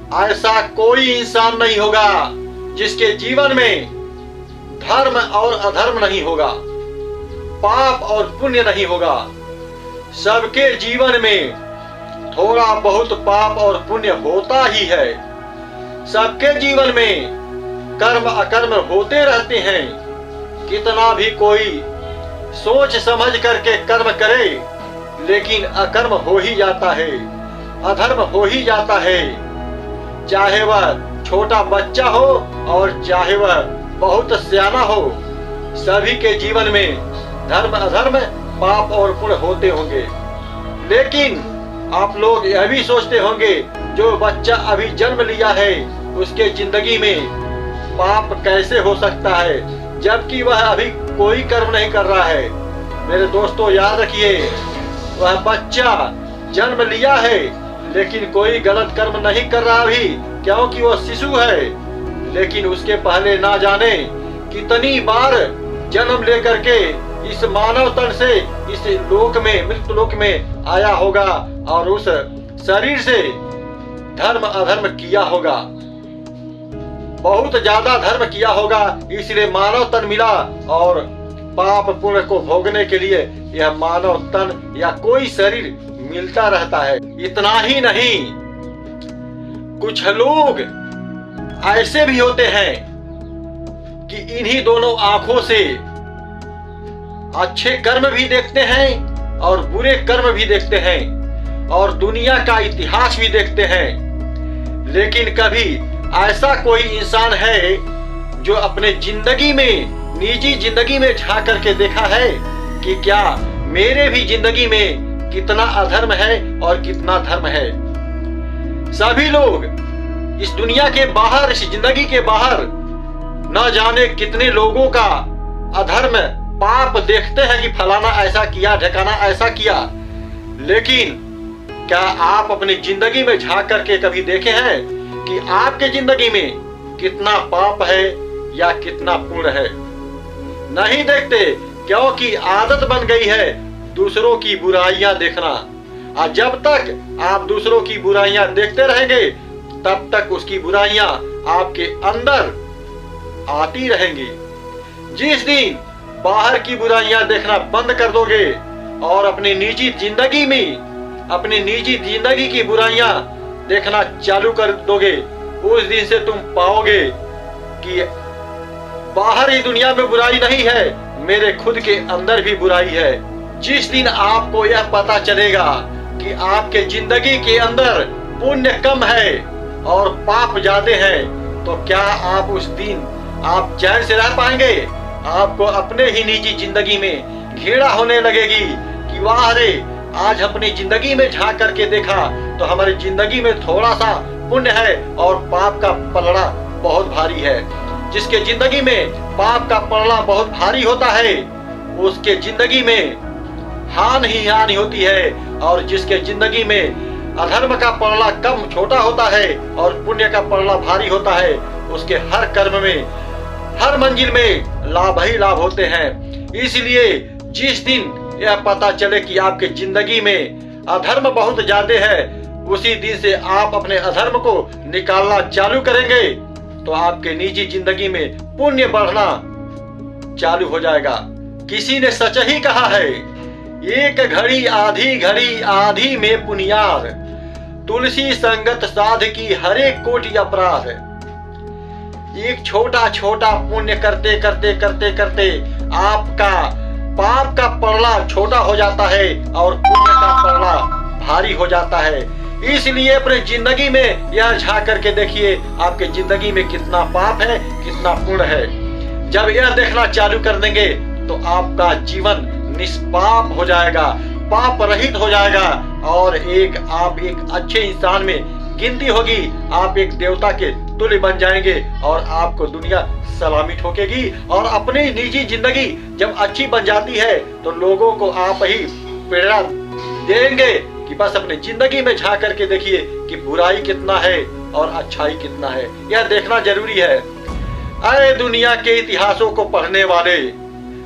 ऐसा कोई इंसान नहीं होगा जिसके जीवन में धर्म और अधर्म नहीं होगा, पाप और पुण्य नहीं होगा। सबके जीवन में थोड़ा बहुत पाप और पुण्य होता ही है। सबके जीवन में कर्म अकर्म होते रहते हैं। कितना भी कोई सोच समझ करके कर्म करे, लेकिन अकर्म हो ही जाता है, अधर्म हो ही जाता है। चाहे वह छोटा बच्चा हो और चाहे वह बहुत सियाना हो, सभी के जीवन में धर्म अधर्म पाप और पुण्य होते होंगे। लेकिन आप लोग यह भी सोचते होंगे जो बच्चा अभी जन्म लिया है उसके जिंदगी में पाप कैसे हो सकता है, जबकि वह अभी कोई कर्म नहीं कर रहा है। मेरे दोस्तों याद रखिए, वह बच्चा जन्म लिया है लेकिन कोई गलत कर्म नहीं कर रहा अभी, क्योंकि वो शिशु है। लेकिन उसके पहले ना जाने कितनी बार जन्म लेकर के इस मानव तन से इस लोक में, मृत्यु लोक में आया होगा और उस शरीर से धर्म अधर्म किया होगा, बहुत ज्यादा धर्म किया होगा, इसलिए मानव तन मिला और पाप पुण्य को भोगने के लिए यह मानव तन या कोई शरीर मिलता रहता है। इतना ही नहीं, कुछ लोग ऐसे भी होते हैं कि इन्हीं दोनों आंखों से अच्छे कर्म भी देखते हैं और बुरे कर्म भी देखते हैं और दुनिया का इतिहास भी देखते हैं। लेकिन कभी ऐसा कोई इंसान है जो अपने जिंदगी में, निजी जिंदगी में झांक करके देखा है कि क्या मेरे भी जिंदगी में कितना अधर्म है और कितना धर्म है। सभी लोग इस दुनिया के बाहर, इस जिंदगी के बाहर न जाने कितने लोगों का अधर्म पाप देखते हैं कि फलाना ऐसा किया, ढकाना ऐसा किया। लेकिन क्या आप अपनी जिंदगी में झांक करके कभी देखे हैं कि आपके जिंदगी में कितना पाप है या कितना पुण्य है? नहीं देखते, क्योंकि आदत बन गई है दूसरों की बुराइयां देखना। और जब तक आप दूसरों की बुराइयां देखते रहेंगे तब तक उसकी बुराइयां आपके अंदर आती रहेंगी। जिस दिन बाहर की बुराइयां देखना बंद कर दोगे और अपनी निजी जिंदगी में, अपनी निजी जिंदगी की बुराइयां देखना चालू कर दोगे, उस दिन से तुम पाओगे कि बाहर ही दुनिया में बुराई नहीं है, मेरे खुद के अंदर भी बुराई है। जिस दिन आपको यह पता चलेगा कि आपके जिंदगी के अंदर पुण्य कम है और पाप ज्यादा है, तो क्या आप उस दिन आप चैन से रह पाएंगे? आपको अपने ही निजी जिंदगी में घृणा होने लगेगी कि वाह रे, आज अपनी जिंदगी में झांक करके देखा तो हमारी जिंदगी में थोड़ा सा पुण्य है और पाप का पलड़ा बहुत भारी है। जिसके जिंदगी में पाप का पलड़ा बहुत भारी होता है उसके जिंदगी में हान ही हानि होती है, और जिसके जिंदगी में अधर्म का पलड़ा कम छोटा होता है और पुण्य का पलड़ा भारी होता है, उसके हर कर्म में, हर मंजिल में लाभ ही लाभ होते हैं। इसलिए जिस दिन यह पता चले कि आपके जिंदगी में अधर्म बहुत ज्यादा है, उसी दिन से आप अपने अधर्म को निकालना चालू करेंगे तो आपके निजी जिंदगी में पुण्य बढ़ना चालू हो जाएगा। किसी ने सच ही कहा है, एक घड़ी आधी में पुनियार, तुलसी संगत साध की हरे कोटि अपराध। एक छोटा छोटा पुण्य करते करते करते करते आपका पाप का पलड़ा छोटा हो जाता है और पुण्य का पलड़ा भारी हो जाता है। इसलिए अपनी जिंदगी में यह झांक करके देखिए आपके जिंदगी में कितना पाप है, कितना पुण्य है। जब यह देखना चालू कर देंगे तो आपका जीवन निष्पाप हो जाएगा, पाप रहित हो जाएगा और आप एक अच्छे इंसान में गिनती होगी। आप एक देवता के तुल्य बन जाएंगे और आपको दुनिया सलामी ठोकेगी। और अपनी निजी जिंदगी जब अच्छी बन जाती है तो लोगों को आप ही प्रेरणा देंगे कि बस अपनी जिंदगी में झांक करके देखिए कि बुराई कितना है और अच्छाई कितना है। यह देखना जरूरी है। अरे दुनिया के इतिहासों को पढ़ने वाले,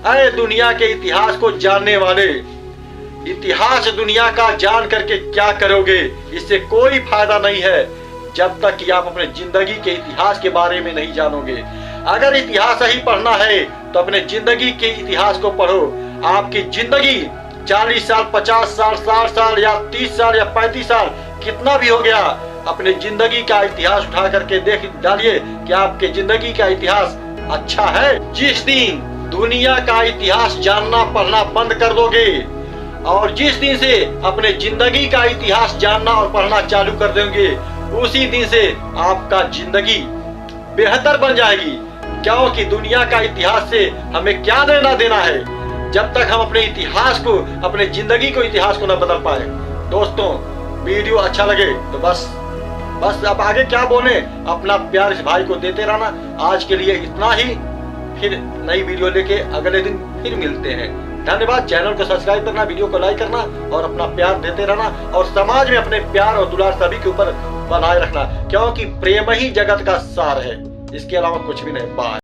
अरे दुनिया के इतिहास को जानने वाले, इतिहास दुनिया का जान करके क्या करोगे? इससे कोई फायदा नहीं है। जब तक कि आप अपने जिंदगी के इतिहास के बारे में नहीं जानोगे। अगर इतिहास ही पढ़ना है तो अपने जिंदगी के इतिहास को पढ़ो। आपकी जिंदगी 40 साल, 50 साल, 60 साल या 30 साल या 35 साल कितना भी हो गया, अपने जिंदगी का इतिहास उठा करके देख डालिए कि आपके जिंदगी का इतिहास अच्छा है। जिस दिन दुनिया का इतिहास जानना पढ़ना बंद कर दोगे और जिस दिन से अपने जिंदगी का इतिहास जानना और पढ़ना चालू कर देंगे, उसी दिन से आपका जिंदगी बेहतर बन जाएगी। क्योंकि दुनिया का इतिहास से हमें क्या लेना देना है जब तक हम अपने इतिहास को, अपने जिंदगी को इतिहास को न बदल पाए। दोस्तों, वीडियो अच्छा लगे तो बस अब आगे क्या बोले, अपना प्यार इस भाई को देते रहना। आज के लिए इतना ही, फिर नई वीडियो लेके अगले दिन फिर मिलते हैं। धन्यवाद। चैनल को सब्सक्राइब करना, वीडियो को लाइक करना और अपना प्यार देते रहना और समाज में अपने प्यार और दुलार सभी के ऊपर बनाए रखना, क्योंकि प्रेम ही जगत का सार है, इसके अलावा कुछ भी नहीं। बाय।